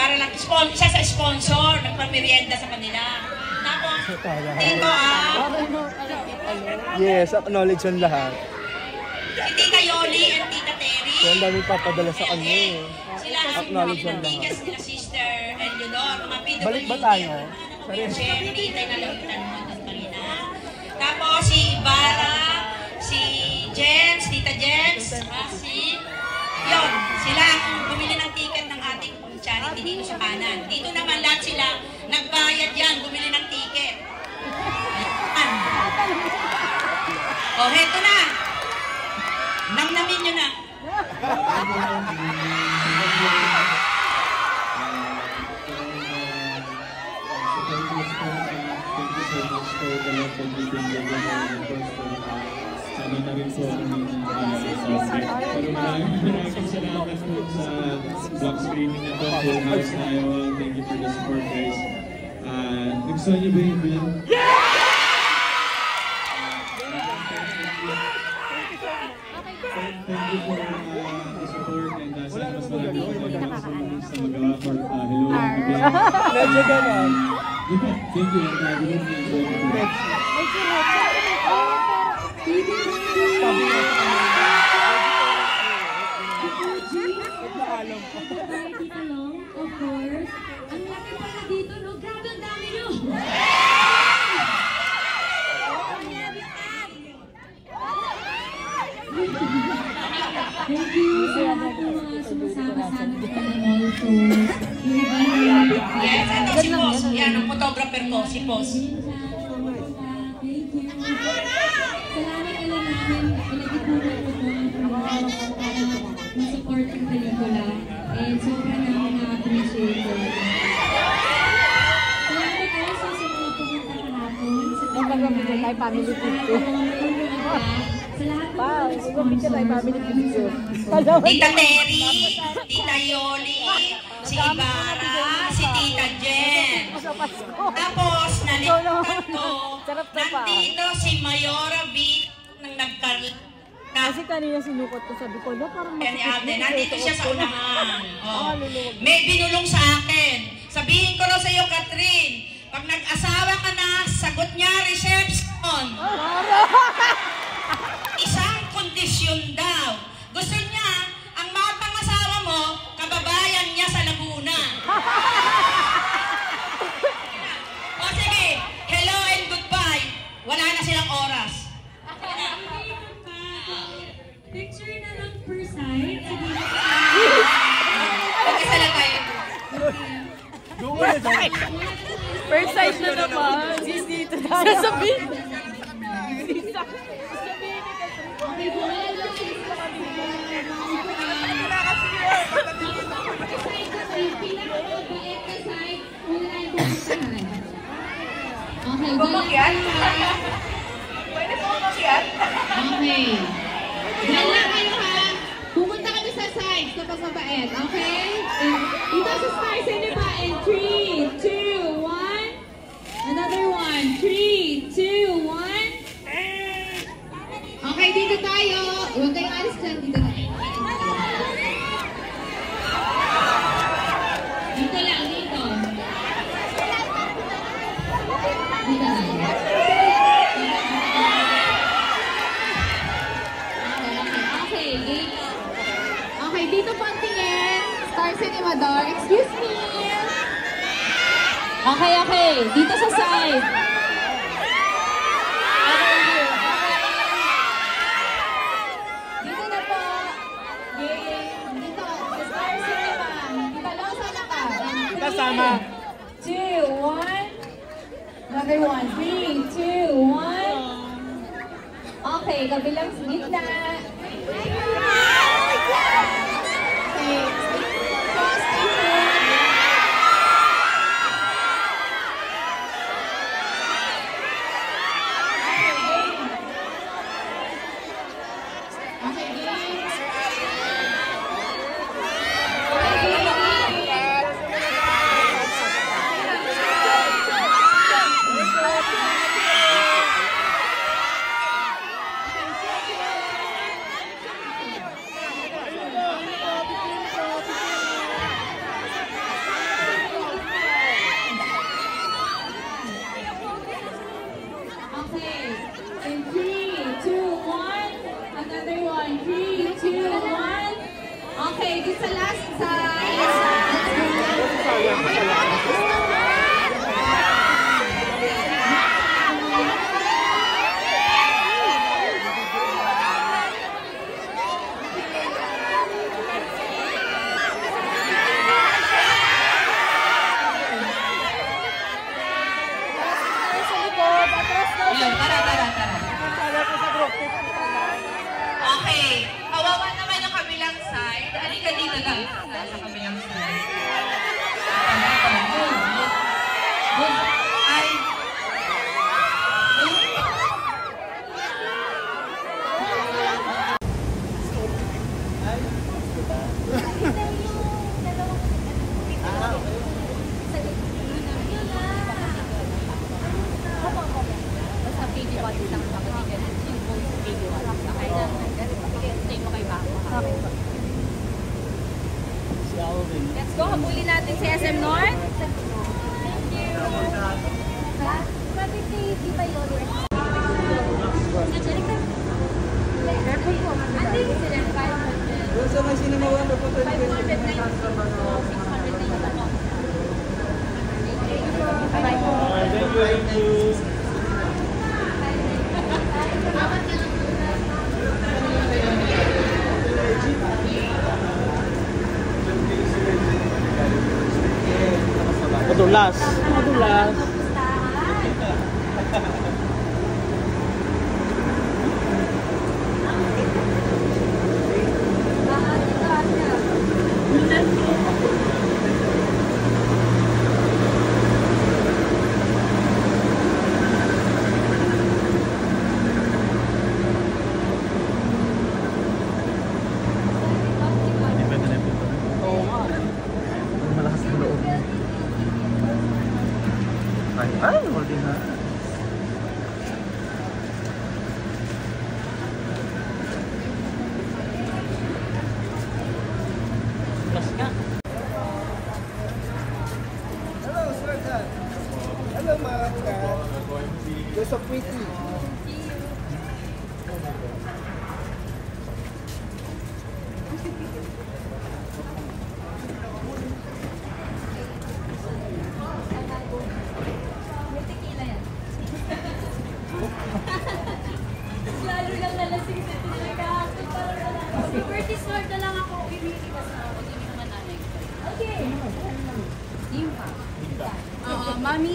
para lang, isa sa sponsor, nagpamerienda sa kanila. Tapos, dito yes, acknowledge ang lahat. Si Tita Yoli and Tita Terry. So, ang dami papadala sa kanya eh. Sila acknowledge ang lahat. bigas nila Sister Eleanor, mga PWD. Balik ba tayo? Siyempre, hintay na lang kita naman ng kanina. Tapos, si Ibarra, si Jens, Tita Jens, yun, sila ang bumili ng ticket ng ating charity dito sa kanan. Dito naman lahat sila, nagbayad yan, bumili ng ticket. O, heto na. Namnamin nyo na. Sana na rin po ang subject. Pero maraming salamat po sa vlog screening na to. Full house tayo. Thank you for the support, guys. Nagustuhan niyo ba yung film? Thank you for the support and sana mas marami ko kayo sa magawa for hello again. Medyo ganon. Thank you. Of course. Ang laki pala dito, no? Grabe ang dami nyo! Thank you sa lahat ng mga sumasama sa amin sa mall shows. Yes, ito si Pos. Yan, ang photographer ko, si Pos. Thank you. Salamat alam namin, pinag-ipunan ko po ang support ng pelikula. And sobrang namin na-appreciate ko. Salamat also sa mga pumunta kahapon sa Pagkakamay. Family picture. Wow, picture tayo family picture. Tita Terry, Tita Yoli, si Ibarra, si Tita Jen. Tapos, nalimutan ko, nandito si Mayora V. nang nagkaroon. Kasi kanina sinukot ko, sabi ko, parang nandito siya sa unahan. Oh. May binulong sa akin. Sabihin ko na sa iyo, Catherine, pag nag-asawa ka na, sagot niya, reception. Isang kondisyon daw. Gusto niya, ang mga pangasawa mo, kababayan niya sa Laguna. O sige, hello and goodbye. Wala na silang oras. Picture na lang per side. Mag-isa lang tayo. First size na naman. Dito na. Sasabihin. Okay, wala lang siya sa pinakamabait na side, wala yung pupuntahan. Okay, Bumakyat? Pwede po bumakyat? Okay. Diyan lang kayo ha. Pumunta kami sa sides kapag mabait. Okay? Dito sa stars niyo ba? In 3, 2, 1. Another one. 3, 2, 1. Okay, dito tayo. Huwag kayong alis dyan. Dito tayo. Dito lang, dito. Dito tayo. Okay, dito po ang tingin. Star Cinemador. Excuse me. Okay. Dito sa side. Dito na po. Dito. Sa Star Cinema. Dito lang sana ka. Kasama. 2, 1. Another one. 3, 2, 1. Okay, kabilang gitna. Okay, dito sa last side. Ayun, tara. Okay, kawawa naman yung kabilang side. Halika dito lang sa kabilang side. Ay. Basta pili ko din ang kapatid at yung voice pili ko. Okay na. Stay mo kay Bako. Let's go. Habulin natin si SM North. Thank you. Pwede si Tita Yolo. Doon sa may cinema 1, papunta rin kayo. 500 na yun. 600 na yun. Thank you. Madulas. Oo nga. Malakas ang loob. Ay, holding na. Plus ka. Hello, Sir Dan. Hello, mga kat. You're so pretty. Lalo lang nalasing sa talaga. Si Curtis Lord na lang ako. Bibigyan sa ako. Hindi naman nanay. Okay. Dimpa. Mami,